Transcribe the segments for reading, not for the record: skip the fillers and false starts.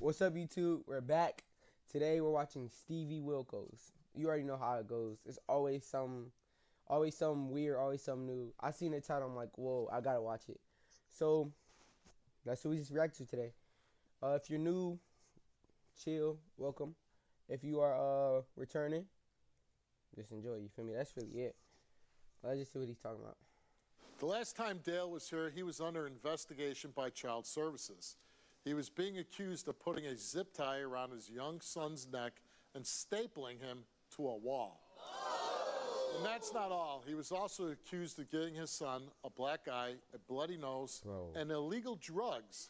What's up, YouTube? We're back. Today we're watching Stevie Wilkos. You already know how it goes. It's always something weird, always something new. I seen the title, I'm like, whoa, I gotta watch it. So that's what we just react to today. If you're new, chill, welcome. If you are returning, just enjoy. You feel me? That's really it. Let's just see what he's talking about. The last time Dale was here, he was under investigation by Child Services. He was being accused of putting a zip tie around his young son's neck and stapling him to a wall. And that's not all. He was also accused of giving his son a black eye, a bloody nose, and illegal drugs.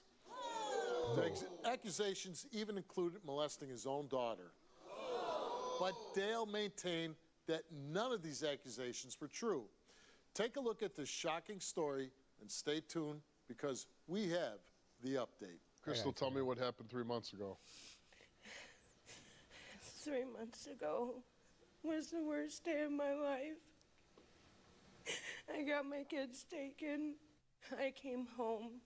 The accusations even included molesting his own daughter. But Dale maintained that none of these accusations were true. Take a look at this shocking story and stay tuned because we have the update. Crystal, tell me what happened 3 months ago. 3 months ago was the worst day of my life. I got my kids taken. I came home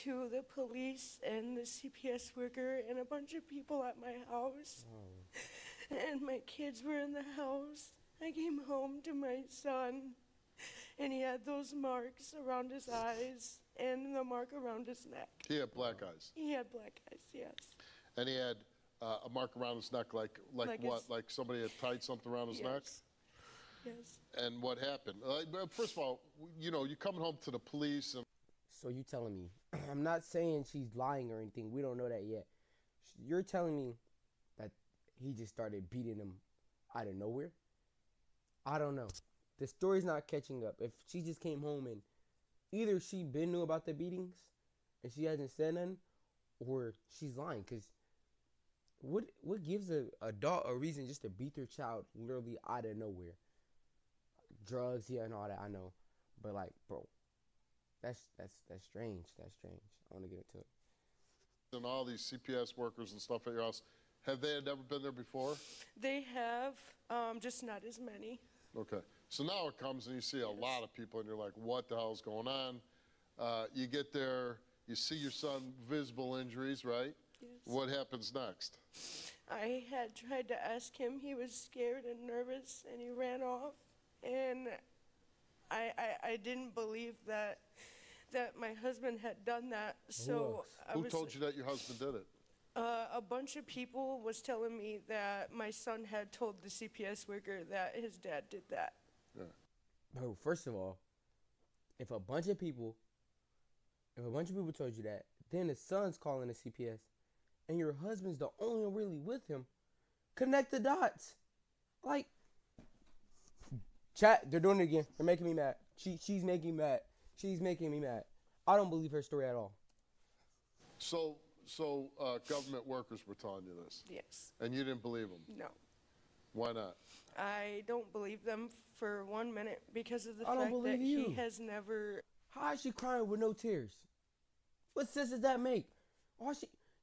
to the police and the CPS worker and a bunch of people at my house. And my kids were in the house. I came home to my son, and he had those marks around his eyes and the mark around his neck. He had black eyes. He had black eyes, yes. And he had a mark around his neck, like what? Like somebody had tied something around his neck? Yes. And what happened? First of all, you know, you coming home to the police and... So you telling me, I'm not saying she's lying or anything. We don't know that yet. You're telling me that he just started beating him out of nowhere? I don't know. The story's not catching up. If she just came home and either she been knew about the beatings and she hasn't said nothing, or she's lying. Because what gives a adult a reason just to beat their child literally out of nowhere? Drugs, yeah, and all that, I know. But like, bro, that's strange. That's strange. I want to get into it. And all these CPS workers and stuff at your house, have they never been there before? They have, just not as many. Okay. So now it comes and you see a lot of people and you're like, what the hell's going on? You get there, you see your son, visible injuries, right? Yes. What happens next? I had tried to ask him. He was scared and nervous, and he ran off. And I didn't believe that my husband had done that. So Who told you that your husband did it? A bunch of people was telling me that my son had told the CPS worker that his dad did that. Yeah. Bro, first of all, if a bunch of people told you that, then the son's calling the CPS, and your husband's the only one really with him, connect the dots. Like, chat, they're doing it again. They're making me mad. She's making me mad. She's making me mad. I don't believe her story at all. So government workers were telling you this? Yes. And you didn't believe them? No. Why not? I don't believe them for 1 minute because of the I don't fact believe that you. he has never... How is she crying with no tears? What sense does that make?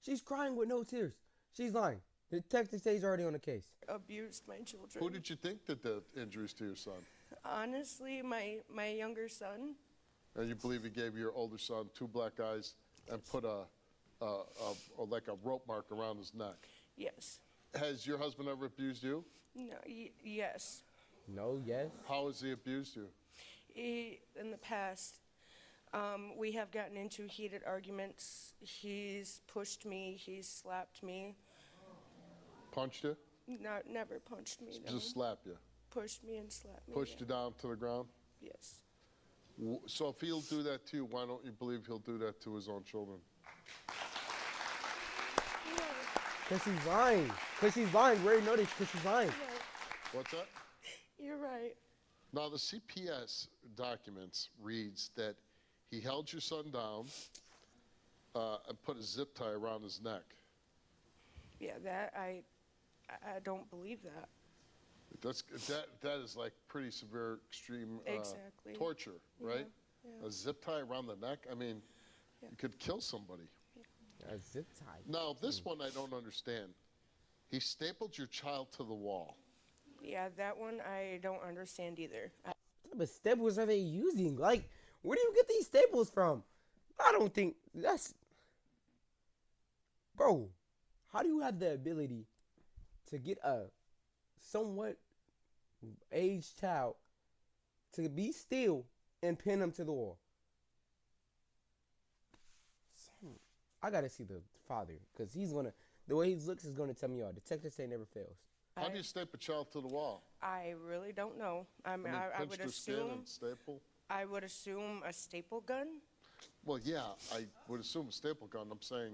She's crying with no tears. She's lying. The detective says he's already on the case. abused my children. Who did you think did the injuries to your son? Honestly, my younger son. And you believe he gave your older son 2 black eyes and put like a rope mark around his neck? Yes. Has your husband ever abused you? No. Yes. No, yes. How has he abused you? In the past, we have gotten into heated arguments. He's pushed me. He's slapped me. Punched you? Never punched me. No. Just slapped you? Pushed me and slapped me. Pushed you down to the ground? Yes. So if he'll do that to you, why don't you believe he'll do that to his own children? Because she's lying. Because she's lying. We already know this. Because she's lying. Yeah. What's that? You're right. Now, the CPS documents reads that he held your son down and put a zip tie around his neck. Yeah, that I don't believe that. That is like pretty severe, extreme Exactly. torture, right? Yeah. A zip tie around the neck. I mean, you could kill somebody. A zip tie. Now, this one I don't understand. He stapled your child to the wall. Yeah, that one I don't understand either. What type of staples are they using? Like, where do you get these staples from? I don't think that's... Bro, How do you have the ability to get a somewhat aged child to be still and pin him to the wall? I gotta see the father because he's gonna. The way he looks is gonna tell me all. Detectives say never fails. How do you staple a child to the wall? I really don't know. I mean, I pinch would their skin assume. and staple? I would assume a staple gun. Well, yeah, I would assume a staple gun. I'm saying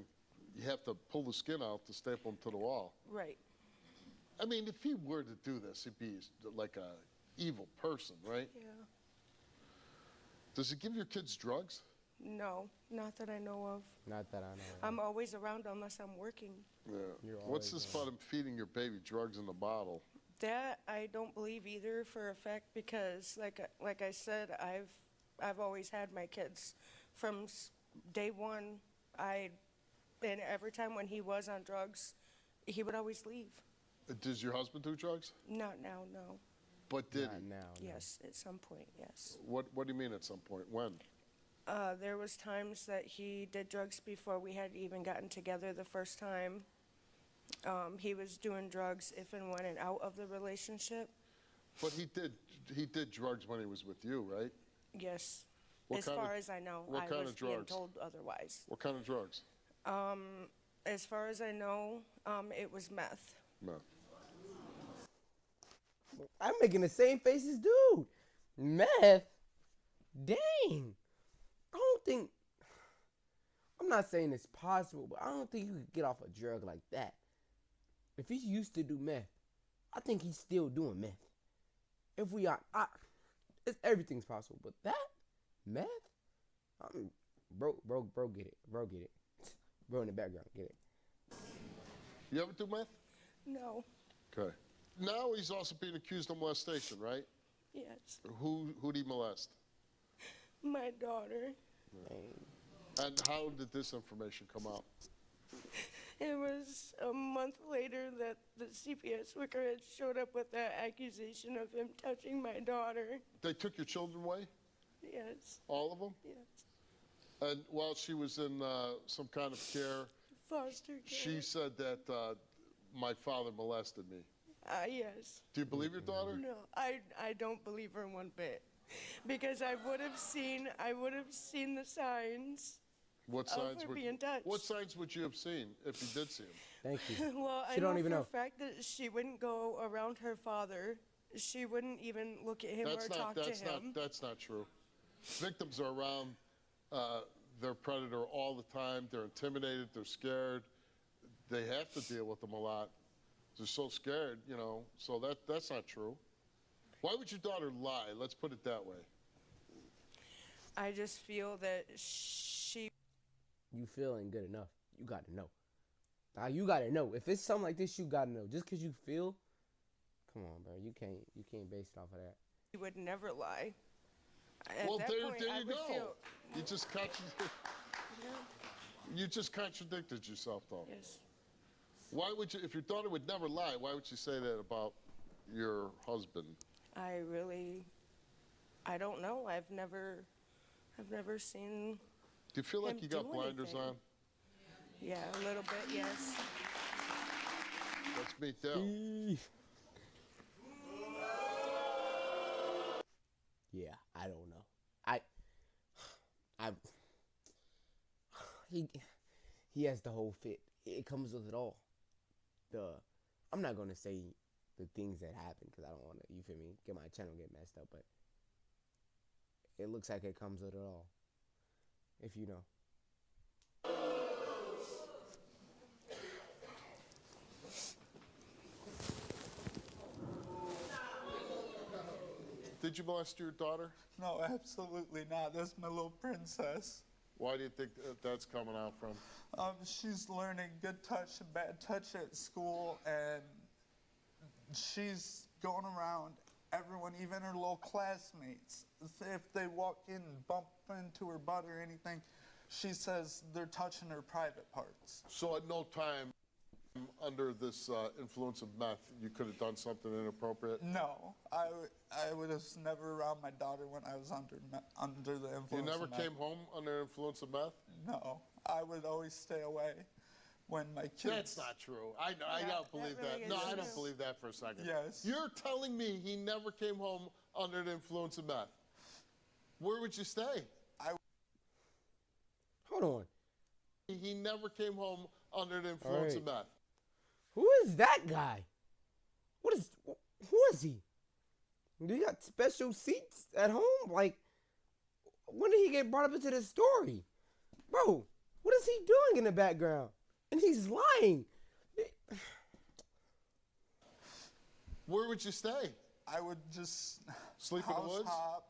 you have to pull the skin out to staple him to the wall. Right. I mean, if he were to do this, he'd be like a evil person, right? Yeah. Does he give your kids drugs? No, not that I know of. Not that I know. I'm always around unless I'm working. Yeah. You're What's always this about him feeding your baby drugs in the bottle? That I don't believe either for a fact because, like I said, I've always had my kids from day one. And every time when he was on drugs, he would always leave. Does your husband do drugs? Not now, no. But did Not he? now. No. Yes, at some point, yes. What do you mean at some point? When? There was times that he did drugs before we had even gotten together the first time. He was doing drugs if and when and out of the relationship. But he did drugs when he was with you, right? Yes. What As kind far of- as I know, what I kind was of being drugs? told otherwise. What kind of drugs? As far as I know, it was meth. No. I'm making the same faces, dude. Meth? Dang. I don't think. I'm not saying it's possible, but I don't think you could get off a drug like that. If he used to do meth, I think he's still doing meth. If we are, everything's possible, but that meth, bro, get it, bro, get it, bro in the background, get it. You ever do meth? No. Okay. Now he's also being accused of molestation, right? Yes. Who'd he molest? My daughter. And how did this information come out? It was a month later that the CPS worker had showed up with that accusation of him touching my daughter. They took your children away? Yes. All of them? Yes. And while she was in some kind of care, Foster care. she said that my father molested me. Yes. Do you believe your daughter? No, I don't believe her one bit. Because I would have seen the signs. What signs her would being touched. What signs would you have seen if you did see him? Thank you. Well, She I don't know even for know. a fact that she wouldn't go around her father. She wouldn't even look at him or talk to him. That's not true. Victims are around their predator all the time. They're intimidated. They're scared. They have to deal with them a lot. They're so scared, you know. So that's not true. Why would your daughter lie? Let's put it that way. I just feel that she. You feeling good enough. You gotta know. You gotta know. If it's something like this, you gotta know. Just cause you feel, come on, bro. You can't base it off of that. She would never lie. At Well, that there point, I you would go. feel- You just contradicted yourself, though. Yes. Why would you, if your daughter would never lie, why would you say that about your husband? I don't know. I've never seen. Do you feel like him you got do blinders anything. on? Yeah, a little bit. Yes. Let's meet Dale. Yeah, I don't know. He has the whole fit. It comes with it all. I'm not gonna say the things that happen because I don't want to. You feel me? Get my channel get messed up, but it looks like it comes with it all. If you know. Did you molest your daughter? No, absolutely not. That's my little princess. Why do you think that's coming out from? She's learning good touch and bad touch at school, and she's going around everyone, even her little classmates. If they walk in and bump into her butt or anything, she says they're touching her private parts. So at no time under this influence of meth, you could have done something inappropriate? No, I was never around my daughter when I was under the influence You never of meth. came home under influence of meth? No, I would always stay away. when my kids... That's not true. I don't believe really that. No, I isn't don't true. believe that for a second. Yes. You're telling me he never came home under the influence of meth. Where would you stay? Hold on. He never came home under the influence of meth. Who is that guy? Who is he? Do you got special seats at home? Like, when did he get brought up into this story? Bro, what is he doing in the background? And he's lying. Where would you stay? I would just Sleep in the house woods? hop,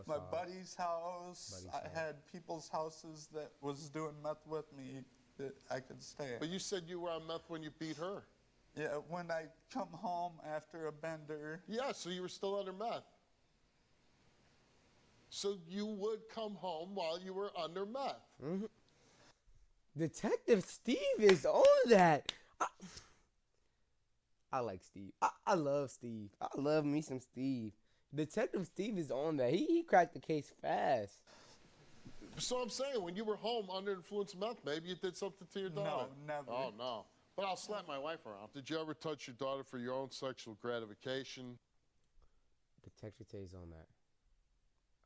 my hop. buddy's house. I had people's houses that was doing meth with me that I could stay at. But you said you were on meth when you beat her. Yeah, when I come home after a bender. Yeah, so you were still under meth. So you would come home while you were under meth. Mm-hmm. Detective Steve is on that. I like Steve. I love Steve. I love me some Steve. Detective Steve is on that. He cracked the case fast. So I'm saying, when you were home under influence of meth, maybe you did something to your daughter. No, never. Oh, no. But I'll slap my wife around. Did you ever touch your daughter for your own sexual gratification? Detective Tay's on that.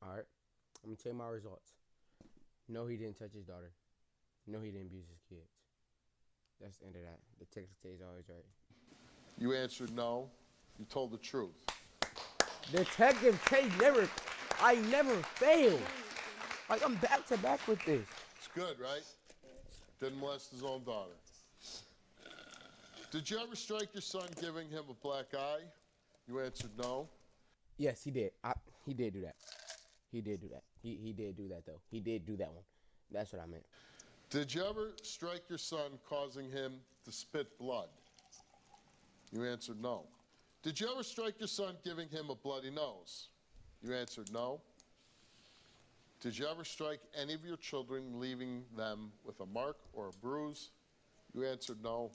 All right. I'm going to tell you my results. No, he didn't touch his daughter. No, he didn't abuse his kids. That's the end of that. Detective Tay's always right. You answered no. You told the truth. Detective Tay I never failed. Like, I'm back to back with this. It's good, right? Didn't molest his own daughter. Did you ever strike your son giving him a black eye? You answered no. Yes, he did. He did do that. He did do that. He did do that, though. He did do that one. That's what I meant. Did you ever strike your son causing him to spit blood? You answered no. Did you ever strike your son giving him a bloody nose? You answered no. Did you ever strike any of your children, leaving them with a mark or a bruise? You answered no.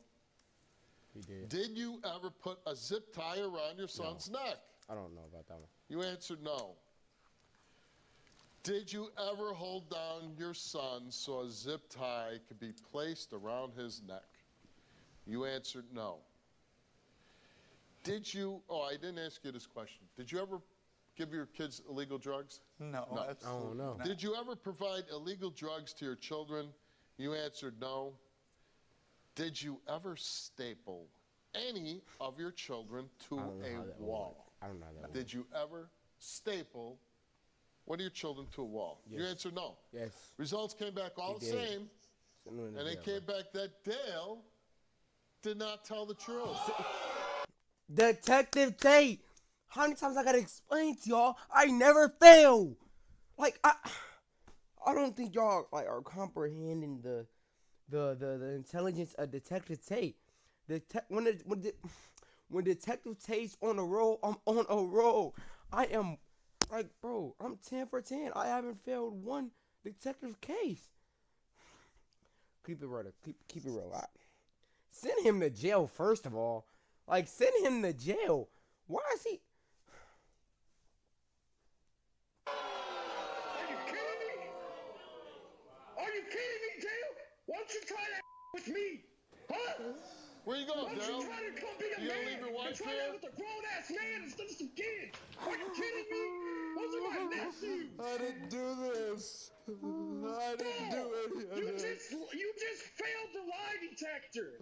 He did. Did you ever put a zip tie around your son's neck? I don't know about that one. You answered no. Did you ever hold down your son so a zip tie could be placed around his neck? You answered no. Did you, I didn't ask you this question. Did you ever give your kids illegal drugs? No, No. absolutely no. not. Did you ever provide illegal drugs to your children? You answered no. Did you ever staple any of your children to a wall? I don't know how that Did you ever staple one of your children to a wall? Yes. You answered no. Yes. Results came back all the did. same, and they came back that Dale did not tell the truth. Detective Tay, how many times I gotta explain to y'all? I never fail. Like, I don't think y'all like are comprehending the intelligence of Detective Tay. When Detective Tay's on a roll, I'm on a roll. I am like, bro, I'm 10 for 10. I haven't failed one detective case. Keep it real. Keep it real. Send him to jail first of all. Like, send him to jail. Why is he? Are you kidding me? Are you kidding me, Dale? Why don't you try that with me? Huh? Where you going, Why don't Dale? you try to come be a You gonna man leave your and wife try here? that with a grown-ass man instead of some kids? Are you kidding me? Those are my nephews. I didn't do this. I didn't do any of this. You just failed the lie detector.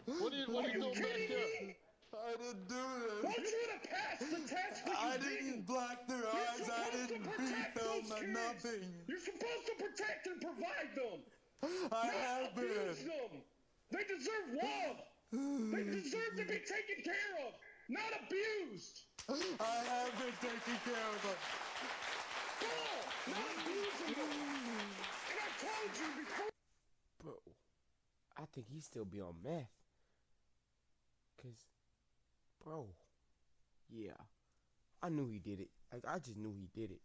What are you doing back kidding here? me? I didn't do Want this. you to pass the test, but you I didn't black their eyes. I didn't beat them or nothing. You're supposed to protect and provide them. I Not have abuse been. them. They deserve love. They deserve to be taken care of, not abused. I have been taking care of them. Not abusing them. And I told you before. Bro, I think he still be on meth. Cause, bro, yeah, I knew he did it. Like, I just knew he did it.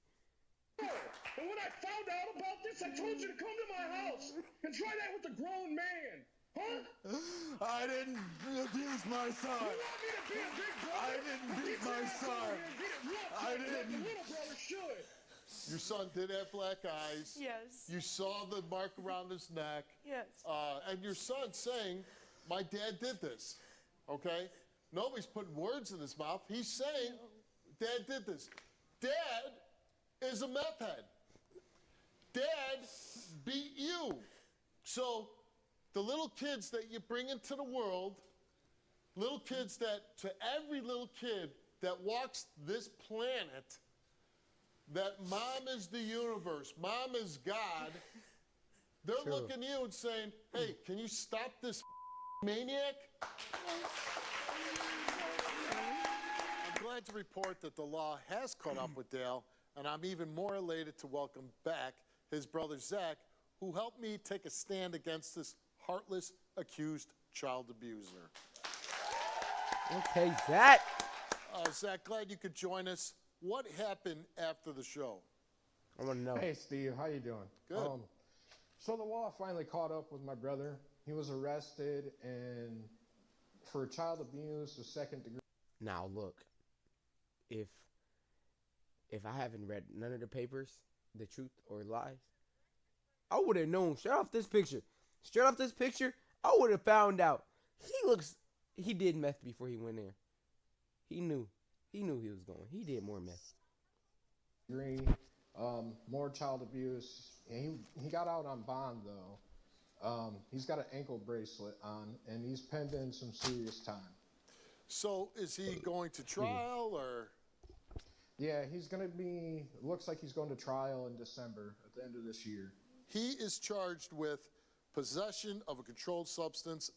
And when I found out about this, I told you to come to my house and try that with a grown man. Huh? I didn't abuse my son. You want me to be a big brother? I didn't beat my son. I Like the didn't. little brother should. Your son did have black eyes. Yes. You saw the mark around his neck. Yes. And your son saying, my dad did this, okay? Nobody's putting words in his mouth. He's saying, Dad did this. Dad is a meth head. Dad beat you. So the little kids that you bring into the world, little kids that, to every little kid that walks this planet, that mom is the universe, mom is God, they're looking at you and saying, hey, can you stop this maniac? I'm glad to report that the law has caught up with Dale, and I'm even more elated to welcome back his brother Zach, who helped me take a stand against this heartless, accused child abuser. Okay, Zach. Zach, glad you could join us. What happened after the show? I want to know. Hey, Steve, how you doing? Good. So the law finally caught up with my brother. He was arrested and for child abuse, the second degree. Now look, if I haven't read none of the papers, the truth or lies, I would have known straight off this picture. Straight off this picture, I would have found out. He did meth before he went there. He knew he was going. He did more meth. More child abuse. And he got out on bond though. He's got an ankle bracelet on, and he's pending some serious time. So is he going to trial or? Yeah, he's going to be, looks like he's going to trial in December at the end of this year. He is charged with possession of a controlled substance,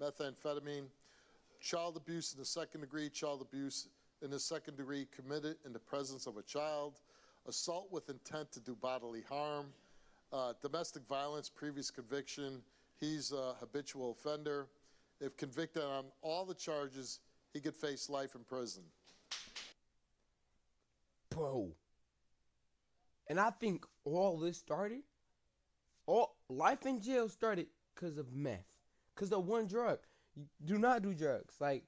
methamphetamine, child abuse in the second degree, child abuse in the second degree committed in the presence of a child, assault with intent to do bodily harm, domestic violence, previous conviction. He's a habitual offender. If convicted on all the charges, he could face life in prison. Bro. And I think all this started, all life in jail started because of meth. Because of one drug. You do not do drugs. Like,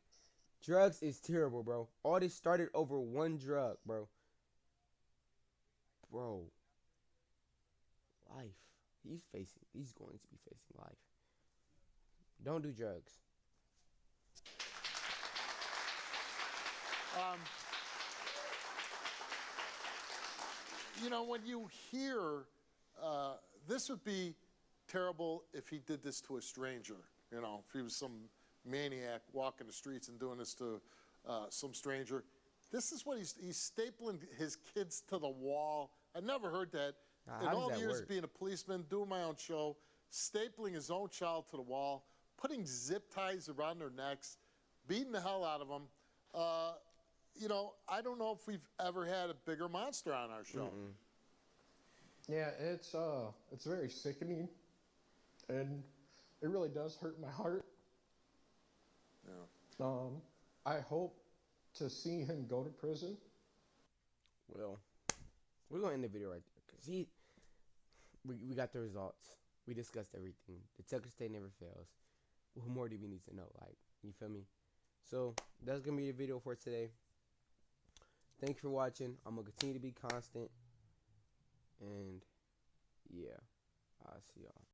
drugs is terrible, bro. All this started over one drug, bro. Bro. Life. He's going to be facing life. Don't do drugs. You know, when you hear, this would be terrible if he did this to a stranger. You know, if he was some maniac walking the streets and doing this to some stranger. This is what he's stapling his kids to the wall. I never heard that. In How does all the that years work? being a policeman, doing my own show, stapling his own child to the wall, putting zip ties around their necks, beating the hell out of them. You know, I don't know if we've ever had a bigger monster on our show. Yeah, it's very sickening, and it really does hurt my heart. Yeah. I hope to see him go to prison. Well, we're going to end the video right there. Because we got the results. We discussed everything. The Tucker State never fails. What more do we need to know? Like, you feel me? So, that's going to be the video for today. Thank you for watching. I'm going to continue to be constant. And, yeah. I'll see y'all.